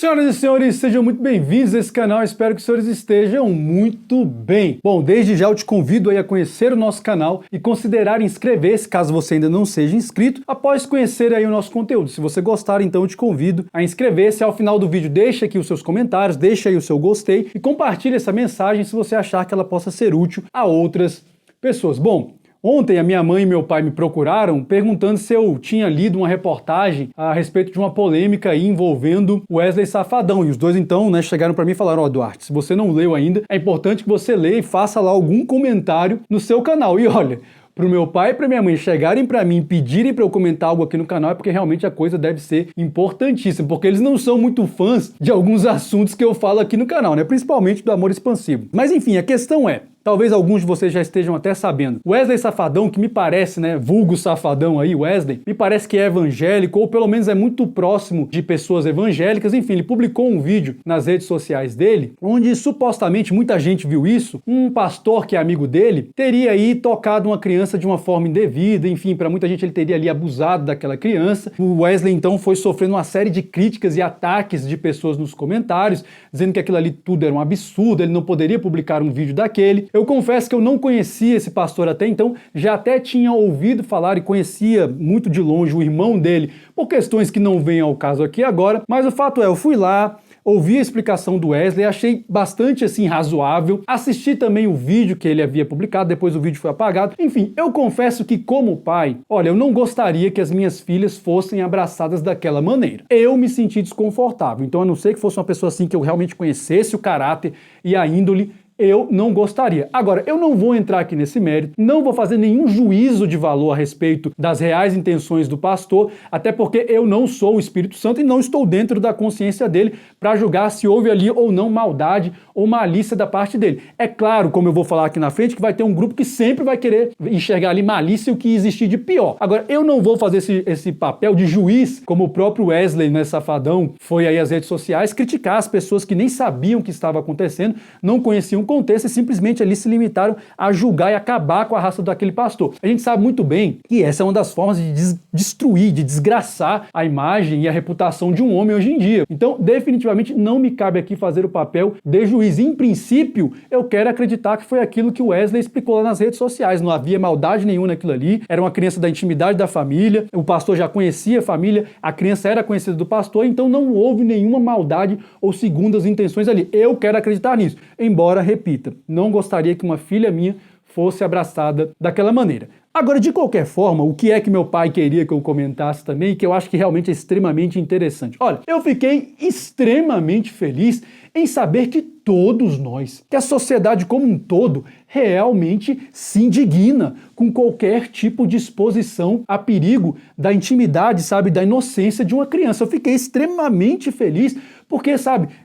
Senhoras e senhores, sejam muito bem-vindos a esse canal, espero que os senhores estejam muito bem. Bom, desde já eu te convido aí a conhecer o nosso canal e considerar inscrever-se, caso você ainda não seja inscrito, após conhecer aí o nosso conteúdo. Se você gostar, então eu te convido a inscrever-se. Ao final do vídeo, deixa aqui os seus comentários, deixa aí o seu gostei e compartilhe essa mensagem se você achar que ela possa ser útil a outras pessoas. Bom, ontem a minha mãe e meu pai me procuraram perguntando se eu tinha lido uma reportagem a respeito de uma polêmica aí envolvendo o Wesley Safadão. E os dois então, chegaram para mim e falaram: ó, Duarte, se você não leu ainda, é importante que você leia e faça lá algum comentário no seu canal. E olha, pro meu pai e pra minha mãe chegarem pra mim e pedirem pra eu comentar algo aqui no canal é porque realmente a coisa deve ser importantíssima, porque eles não são muito fãs de alguns assuntos que eu falo aqui no canal, principalmente do amor expansivo. Mas enfim, a questão é, talvez alguns de vocês já estejam até sabendo, Wesley Safadão, que me parece, vulgo Safadão aí, Wesley, me parece que é evangélico, ou pelo menos é muito próximo de pessoas evangélicas. Enfim, ele publicou um vídeo nas redes sociais dele, onde supostamente muita gente viu isso, um pastor que é amigo dele, teria aí tocado uma criança de uma forma indevida, enfim, para muita gente ele teria ali abusado daquela criança. O Wesley então foi sofrendo uma série de críticas e ataques de pessoas nos comentários, dizendo que aquilo ali tudo era um absurdo, ele não poderia publicar um vídeo daquele. Eu confesso que eu não conhecia esse pastor até então, já até tinha ouvido falar e conhecia muito de longe o irmão dele, por questões que não vêm ao caso aqui agora, mas o fato é, eu fui lá, ouvi a explicação do Wesley, achei bastante razoável, assisti também o vídeo que ele havia publicado, depois o vídeo foi apagado. Enfim, eu confesso que como pai, olha, eu não gostaria que as minhas filhas fossem abraçadas daquela maneira. Eu me senti desconfortável, então a não ser que fosse uma pessoa que eu realmente conhecesse o caráter e a índole, eu não gostaria. Agora, eu não vou entrar aqui nesse mérito, não vou fazer nenhum juízo de valor a respeito das reais intenções do pastor, até porque eu não sou o Espírito Santo e não estou dentro da consciência dele para julgar se houve ali ou não maldade ou malícia da parte dele. É claro, como eu vou falar aqui na frente, que vai ter um grupo que sempre vai querer enxergar ali malícia e o que existir de pior. Agora, eu não vou fazer esse papel de juiz, como o próprio Wesley, Safadão, foi aí às redes sociais, criticar as pessoas que nem sabiam o que estava acontecendo, não conheciam contexto e simplesmente ali se limitaram a julgar e acabar com a raça daquele pastor. A gente sabe muito bem que essa é uma das formas de destruir, de desgraçar a imagem e a reputação de um homem hoje em dia. Então, definitivamente não me cabe aqui fazer o papel de juiz. Em princípio, eu quero acreditar que foi aquilo que o Wesley explicou lá nas redes sociais. Não havia maldade nenhuma naquilo ali, era uma criança da intimidade da família, o pastor já conhecia a família, a criança era conhecida do pastor, então não houve nenhuma maldade ou segundas intenções ali. Eu quero acreditar nisso, embora, repita, não gostaria que uma filha minha fosse abraçada daquela maneira. Agora, de qualquer forma, o que é que meu pai queria que eu comentasse também, que eu acho que realmente é extremamente interessante. Olha, eu fiquei extremamente feliz em saber que todos nós, que a sociedade como um todo, realmente se indigna com qualquer tipo de exposição a perigo da intimidade, da inocência de uma criança. Eu fiquei extremamente feliz porque,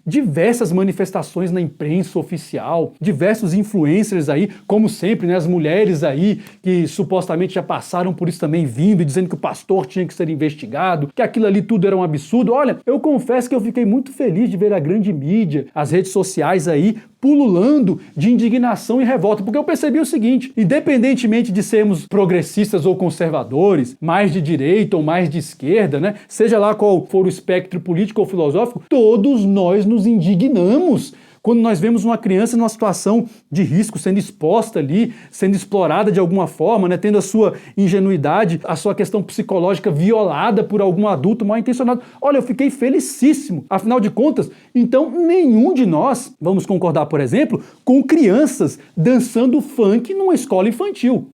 diversas manifestações na imprensa oficial, diversos influencers aí, como sempre, as mulheres aí que supostamente já passaram por isso também vindo e dizendo que o pastor tinha que ser investigado, que aquilo ali tudo era um absurdo. Olha, eu confesso que eu fiquei muito feliz de ver a grande mídia, as redes sociais aí, pululando de indignação e revolta, porque eu percebi o seguinte: independentemente de sermos progressistas ou conservadores, mais de direita ou mais de esquerda, seja lá qual for o espectro político ou filosófico, todos nós nos indignamos quando nós vemos uma criança numa situação de risco, sendo exposta ali, sendo explorada de alguma forma, tendo a sua ingenuidade, a sua questão psicológica violada por algum adulto mal intencionado. Olha, eu fiquei felicíssimo. Afinal de contas, então nenhum de nós vamos concordar, por exemplo, com crianças dançando funk numa escola infantil.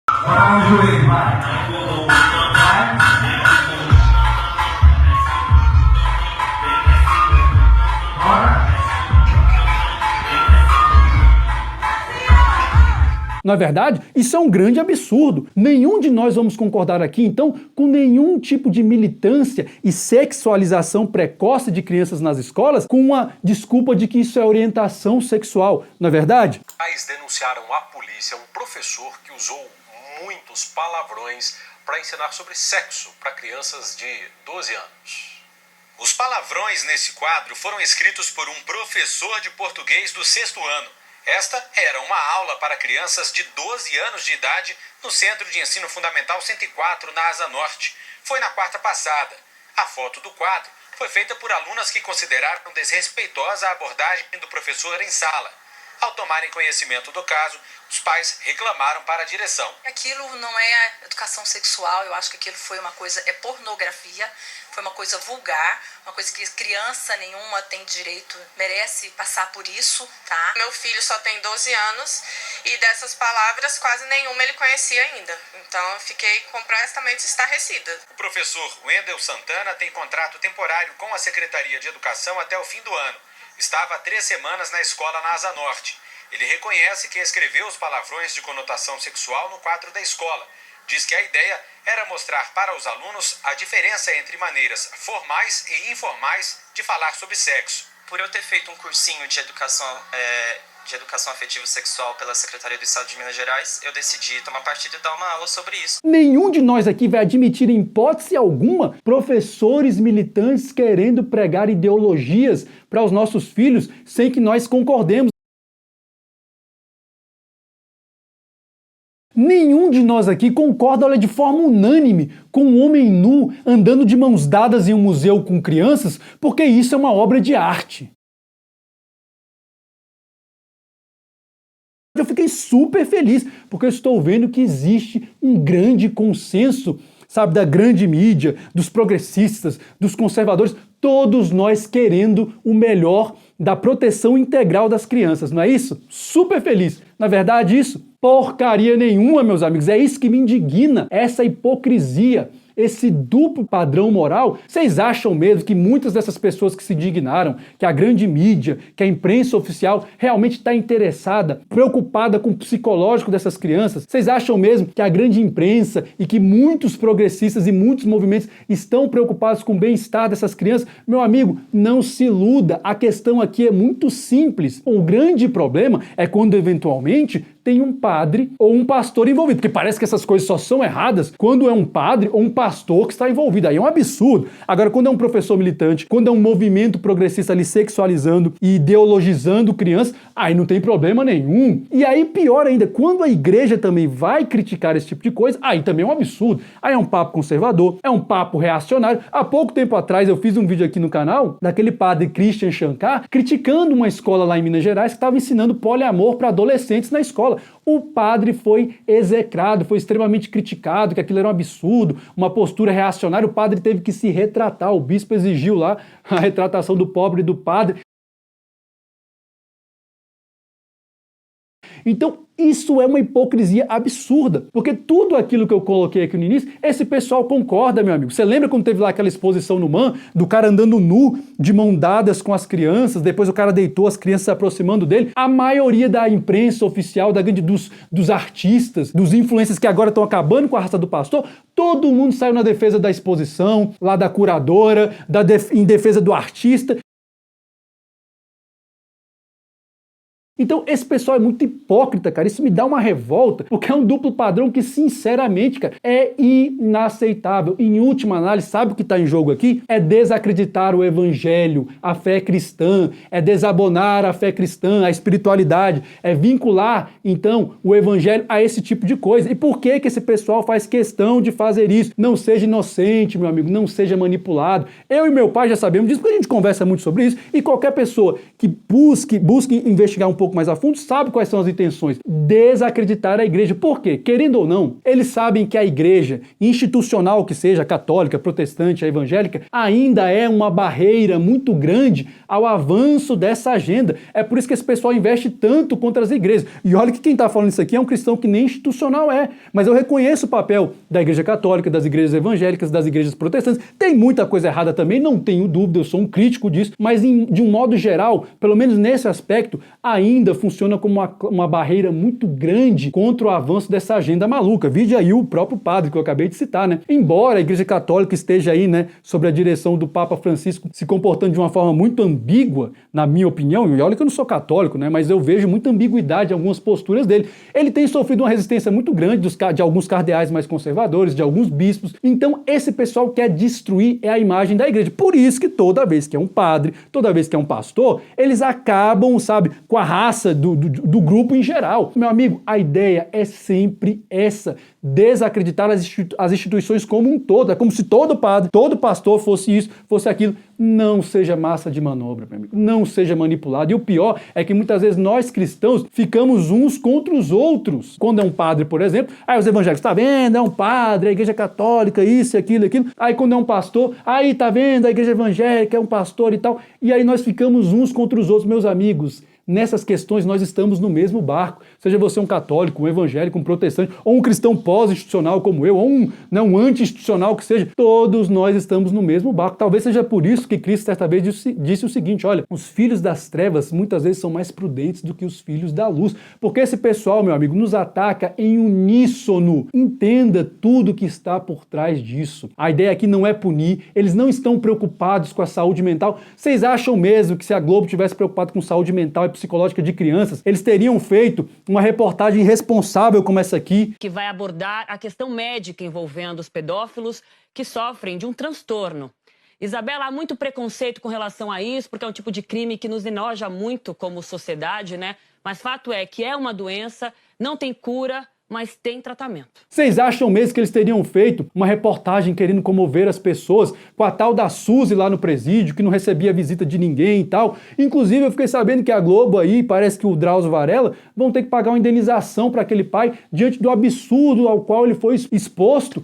Na verdade, isso é um grande absurdo. Nenhum de nós vamos concordar aqui, então, com nenhum tipo de militância e sexualização precoce de crianças nas escolas com uma desculpa de que isso é orientação sexual. Não é verdade? Pais denunciaram à polícia um professor que usou muitos palavrões para ensinar sobre sexo para crianças de 12 anos. Os palavrões nesse quadro foram escritos por um professor de português do 6º ano. Esta era uma aula para crianças de 12 anos de idade no Centro de Ensino Fundamental 104, na Asa Norte. Foi na quarta passada. A foto do quadro foi feita por alunas que consideraram desrespeitosa a abordagem do professor em sala. Ao tomarem conhecimento do caso, os pais reclamaram para a direção. Aquilo não é educação sexual, eu acho que aquilo foi uma coisa, é pornografia, foi uma coisa vulgar, uma coisa que criança nenhuma tem direito, merece passar por isso, tá? Meu filho só tem 12 anos e dessas palavras quase nenhuma ele conhecia ainda, então eu fiquei completamente estarrecida. O professor Wendel Santana tem contrato temporário com a Secretaria de Educação até o fim do ano. Estava há 3 semanas na escola na Asa Norte. Ele reconhece que escreveu os palavrões de conotação sexual no quadro da escola. Diz que a ideia era mostrar para os alunos a diferença entre maneiras formais e informais de falar sobre sexo. Por eu ter feito um cursinho de educação afetiva sexual pela Secretaria do Estado de Minas Gerais, eu decidi tomar partido e dar uma aula sobre isso. Nenhum de nós aqui vai admitir em hipótese alguma professores militantes querendo pregar ideologias para os nossos filhos sem que nós concordemos. Nenhum de nós aqui concorda, olha, de forma unânime com um homem nu andando de mãos dadas em um museu com crianças, porque isso é uma obra de arte. Eu fiquei super feliz, porque eu estou vendo que existe um grande consenso, sabe, da grande mídia, dos progressistas, dos conservadores, todos nós querendo o melhor da proteção integral das crianças, não é isso? Super feliz. Na verdade, isso, porcaria nenhuma, meus amigos, é isso que me indigna, essa hipocrisia, esse duplo padrão moral. Vocês acham mesmo que muitas dessas pessoas que se indignaram, que a grande mídia, que a imprensa oficial realmente está interessada, preocupada com o psicológico dessas crianças? Vocês acham mesmo que a grande imprensa e que muitos progressistas e muitos movimentos estão preocupados com o bem-estar dessas crianças? Meu amigo, não se iluda, a questão aqui é muito simples. O grande problema é quando eventualmente tem um padre ou um pastor envolvido, porque parece que essas coisas só são erradas quando é um padre ou um pastor que está envolvido. Aí é um absurdo. Agora, quando é um professor militante, quando é um movimento progressista ali sexualizando e ideologizando crianças, aí não tem problema nenhum. E aí, pior ainda, quando a igreja também vai criticar esse tipo de coisa, aí também é um absurdo. Aí é um papo conservador, é um papo reacionário. Há pouco tempo atrás eu fiz um vídeo aqui no canal daquele padre Christian Shankar criticando uma escola lá em Minas Gerais que estava ensinando poliamor para adolescentes na escola. O padre foi execrado, foi extremamente criticado, que aquilo era um absurdo, uma postura reacionária. O padre teve que se retratar, o bispo exigiu lá a retratação do pobre do padre. Então, isso é uma hipocrisia absurda, porque tudo aquilo que eu coloquei aqui no início, esse pessoal concorda, meu amigo. Você lembra quando teve lá aquela exposição no MAN, do cara andando nu, de mão dadas com as crianças, depois o cara deitou, as crianças se aproximando dele? A maioria da imprensa oficial, dos artistas, dos influencers que agora estão acabando com a raça do pastor, todo mundo saiu na defesa da exposição, lá da curadora, em defesa do artista. Então, esse pessoal é muito hipócrita, cara. Isso me dá uma revolta, porque é um duplo padrão que, sinceramente, cara, é inaceitável. Em última análise, sabe o que está em jogo aqui? É desacreditar o evangelho, a fé cristã, é desabonar a fé cristã, a espiritualidade, é vincular, então, o evangelho a esse tipo de coisa. E por que que esse pessoal faz questão de fazer isso? Não seja inocente, meu amigo, não seja manipulado. Eu e meu pai já sabemos disso, porque a gente conversa muito sobre isso, e qualquer pessoa que busque investigar um pouco mais a fundo, sabe quais são as intenções. Desacreditar a igreja. Por quê? Querendo ou não, eles sabem que a igreja, institucional que seja, católica, protestante, a evangélica, ainda é uma barreira muito grande ao avanço dessa agenda. É por isso que esse pessoal investe tanto contra as igrejas. E olha que quem está falando isso aqui é um cristão que nem institucional é. Mas eu reconheço o papel da igreja católica, das igrejas evangélicas, das igrejas protestantes. Tem muita coisa errada também, não tenho dúvida, eu sou um crítico disso, mas de um modo geral, pelo menos nesse aspecto, ainda funciona como uma barreira muito grande contra o avanço dessa agenda maluca. Vide aí o próprio padre que eu acabei de citar, né? Embora a Igreja Católica esteja aí, né, sob a direção do Papa Francisco, se comportando de uma forma muito ambígua, na minha opinião, e olha que eu não sou católico, né, mas eu vejo muita ambiguidade em algumas posturas dele. Ele tem sofrido uma resistência muito grande de alguns cardeais mais conservadores, de alguns bispos. Então, esse pessoal quer destruir a imagem da igreja. Por isso que toda vez que é um padre, toda vez que é um pastor, eles acabam, sabe, com a massa do grupo em geral. Meu amigo, a ideia é sempre essa, desacreditar as instituições como um todo. É como se todo padre, todo pastor fosse isso, fosse aquilo. Não seja massa de manobra, meu amigo. Não seja manipulado. E o pior é que muitas vezes nós cristãos ficamos uns contra os outros. Quando é um padre, por exemplo, aí os evangélicos, tá vendo? É um padre, a igreja católica, isso, aquilo. Aí quando é um pastor, aí tá vendo? A igreja evangélica é um pastor e tal. E aí nós ficamos uns contra os outros, meus amigos. Nessas questões nós estamos no mesmo barco. Seja você um católico, um evangélico, um protestante, ou um cristão pós-institucional como eu, ou um anti-institucional que seja, todos nós estamos no mesmo barco. Talvez seja por isso que Cristo certa vez disse o seguinte, olha, os filhos das trevas muitas vezes são mais prudentes do que os filhos da luz. Porque esse pessoal, meu amigo, nos ataca em uníssono. Entenda tudo que está por trás disso. A ideia aqui não é punir, eles não estão preocupados com a saúde mental. Vocês acham mesmo que se a Globo tivesse preocupado com saúde mental e psicológica de crianças, eles teriam feito uma reportagem responsável como essa aqui? Que vai abordar a questão médica envolvendo os pedófilos que sofrem de um transtorno. Isabela, há muito preconceito com relação a isso, porque é um tipo de crime que nos enoja muito como sociedade, né? Mas fato é que é uma doença, não tem cura, mas tem tratamento. Vocês acham mesmo que eles teriam feito uma reportagem querendo comover as pessoas com a tal da Suzy lá no presídio, que não recebia visita de ninguém e tal? Inclusive, eu fiquei sabendo que a Globo aí, parece que o Drauzio Varela, vão ter que pagar uma indenização para aquele pai diante do absurdo ao qual ele foi exposto.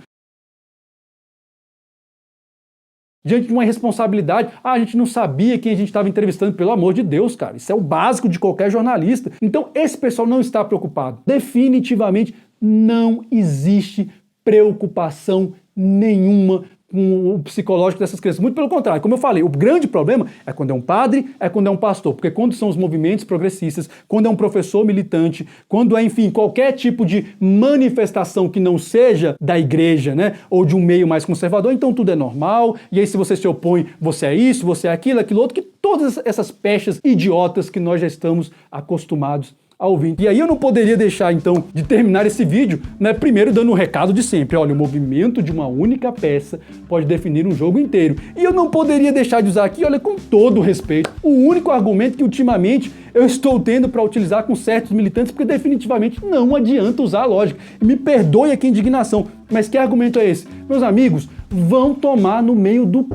Diante de uma responsabilidade, a gente não sabia quem a gente estava entrevistando, pelo amor de Deus, cara. Isso é o básico de qualquer jornalista. Então, esse pessoal não está preocupado. Definitivamente não existe preocupação nenhuma com o psicológico dessas crianças. Muito pelo contrário, como eu falei, o grande problema é quando é um padre, é quando é um pastor, porque quando são os movimentos progressistas, quando é um professor militante, quando é, enfim, qualquer tipo de manifestação que não seja da igreja, né, ou de um meio mais conservador, então tudo é normal, e aí se você se opõe, você é isso, você é aquilo, aquilo outro, que todas essas pechas idiotas que nós já estamos acostumados a ouvir. E aí eu não poderia deixar, então, de terminar esse vídeo, né, primeiro dando um recado de sempre. Olha, o movimento de uma única peça pode definir um jogo inteiro. E eu não poderia deixar de usar aqui, olha, com todo respeito, o único argumento que ultimamente eu estou tendo para utilizar com certos militantes, porque definitivamente não adianta usar a lógica. E me perdoe aqui a indignação, mas que argumento é esse? Meus amigos, vão tomar no meio do...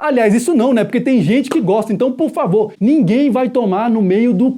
Aliás, isso não, né? Porque tem gente que gosta. Então, por favor, ninguém vai tomar no meio do...